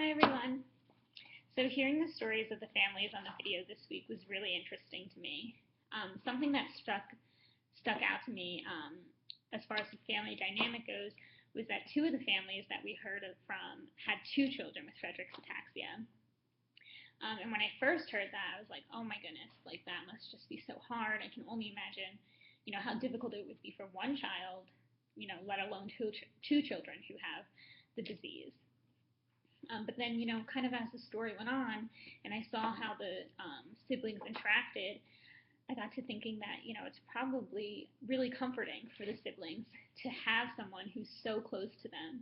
Hi everyone. So hearing the stories of the families on the video this week was really interesting to me. Something that stuck out to me as far as the family dynamic goes was that two of the families that we heard from had two children with Friedreich's ataxia. And when I first heard that, I was like, oh my goodness, like that must just be so hard. I can only imagine, how difficult it would be for one child, let alone two children who have the disease. But then, kind of as the story went on and I saw how the siblings interacted, I got to thinking that, it's probably really comforting for the siblings to have someone who's so close to them,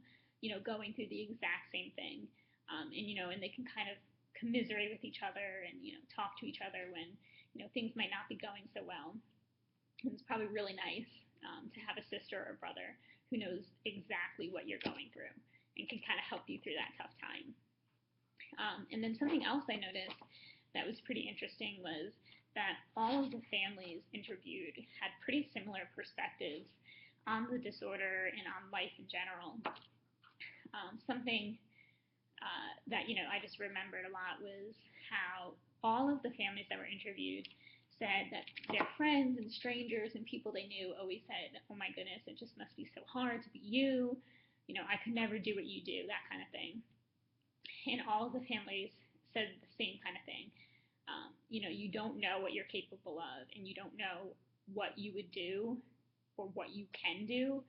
going through the exact same thing. And they can kind of commiserate with each other and, talk to each other when, things might not be going so well. And it's probably really nice to have a sister or brother who knows exactly what you're going through and can kind of help you through that tough time. And then something else I noticed that was pretty interesting was that all of the families interviewed had pretty similar perspectives on the disorder and on life in general. Something that I just remembered a lot was how all of the families that were interviewed said that their friends and strangers and people they knew always said, "Oh my goodness, it just must be so hard to be you. I could never do what you do," that kind of thing. And all of the families said the same kind of thing. You don't know what you're capable of, and you don't know what you would do or what you can do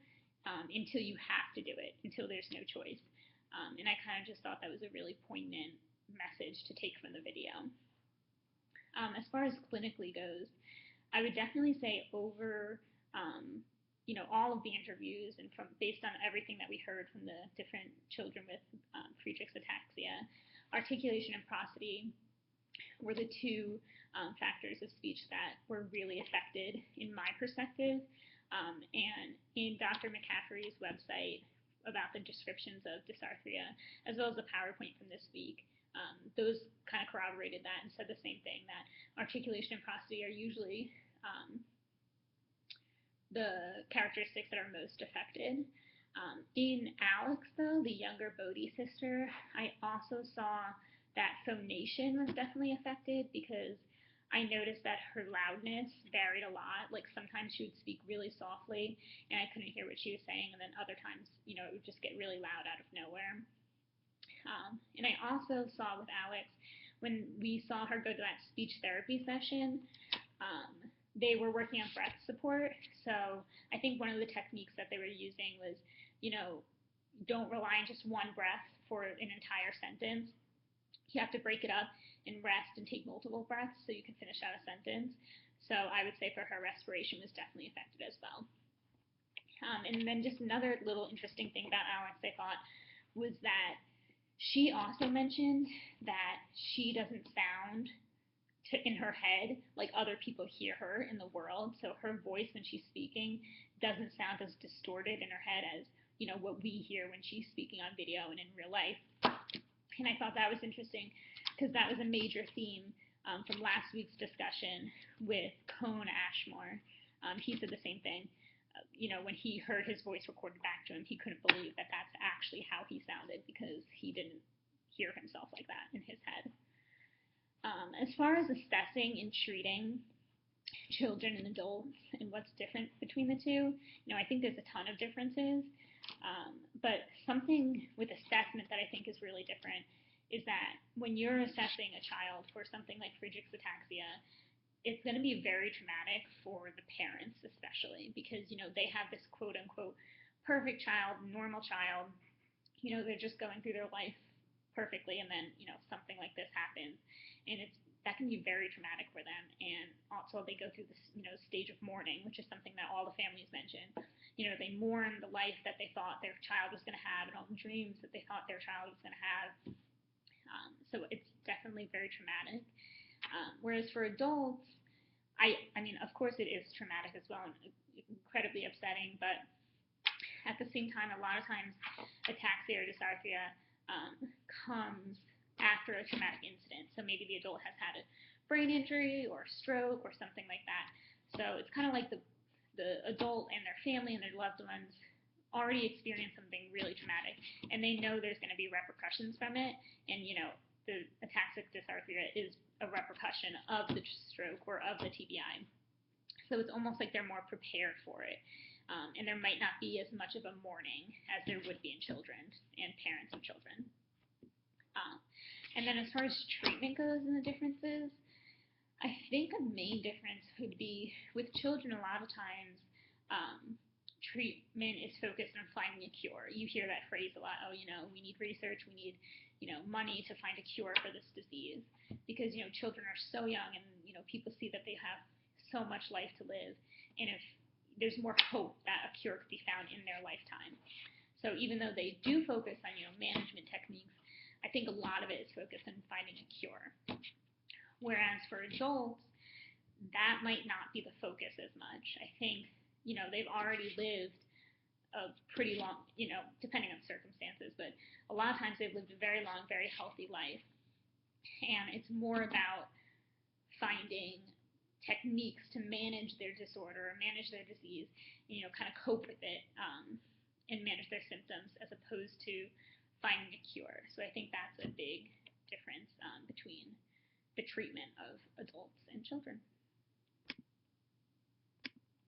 until you have to do it, until there's no choice. And I kind of just thought that was a really poignant message to take from the video. As far as clinically goes, I would definitely say over all of the interviews and from based on everything that we heard from the different children with Friedreich's ataxia, articulation and prosody were the two factors of speech that were really affected in my perspective. And in Dr. McCaffrey's website about the descriptions of dysarthria, as well as the PowerPoint from this week, those kind of corroborated that and said the same thing, that articulation and prosody are usually the characteristics that are most affected. In Alex, though, the younger Bodhi sister, I also saw that phonation was definitely affected because I noticed that her loudness varied a lot. Like sometimes she would speak really softly and I couldn't hear what she was saying, and then other times, it would just get really loud out of nowhere. And I also saw with Alex, when we saw her go to that speech therapy session, they were working on breath support. So I think one of the techniques that they were using was, don't rely on just one breath for an entire sentence. You have to break it up and rest and take multiple breaths so you can finish out a sentence. So I would say for her, respiration was definitely affected as well. And then just another little interesting thing about Alex, I thought, was that she also mentioned that she doesn't sound in her head like other people hear her in the world. So her voice when she's speaking doesn't sound as distorted in her head as what we hear when she's speaking on video and in real life. And I thought that was interesting because that was a major theme from last week's discussion with Cone Ashmore. He said the same thing. When he heard his voice recorded back to him, he couldn't believe that that's actually how he sounded because he didn't hear himself like that in his head. As far as assessing and treating children and adults and what's different between the two, I think there's a ton of differences. But something with assessment that I think is really different is that when you're assessing a child for something like Friedreich's ataxia, it's going to be very traumatic for the parents, especially because, they have this quote unquote perfect child, normal child. They're just going through their life perfectly, and then, something like this happens. And that can be very traumatic for them. And also they go through this, stage of mourning, which is something that all the families mentioned. They mourn the life that they thought their child was going to have and all the dreams that they thought their child was going to have. So it's definitely very traumatic. Whereas for adults, I mean, of course it is traumatic as well and incredibly upsetting, but at the same time, a lot of times ataxia or dysarthria comes after a traumatic incident. So maybe the adult has had a brain injury or stroke or something like that. So it's kind of like the adult and their family and their loved ones already experienced something really traumatic, and they know there's going to be repercussions from it, and the ataxic dysarthria is a repercussion of the stroke or of the TBI. So it's almost like they're more prepared for it. And there might not be as much of a mourning as there would be in children and parents of children. And then as far as treatment goes and the differences, I think a main difference would be with children, a lot of times treatment is focused on finding a cure. You hear that phrase a lot, oh, we need research, we need, money to find a cure for this disease. Because, children are so young and, people see that they have so much life to live. And if there's more hope that a cure could be found in their lifetime. So even though they do focus on, management techniques, I think a lot of it is focused on finding a cure. Whereas for adults, that might not be the focus as much. I think, they've already lived a pretty long, depending on circumstances, but a lot of times they've lived a very long, very healthy life. And it's more about finding techniques to manage their disorder or manage their disease, and, kind of cope with it and manage their symptoms as opposed to finding a cure. So I think that's a big difference between the treatment of adults and children.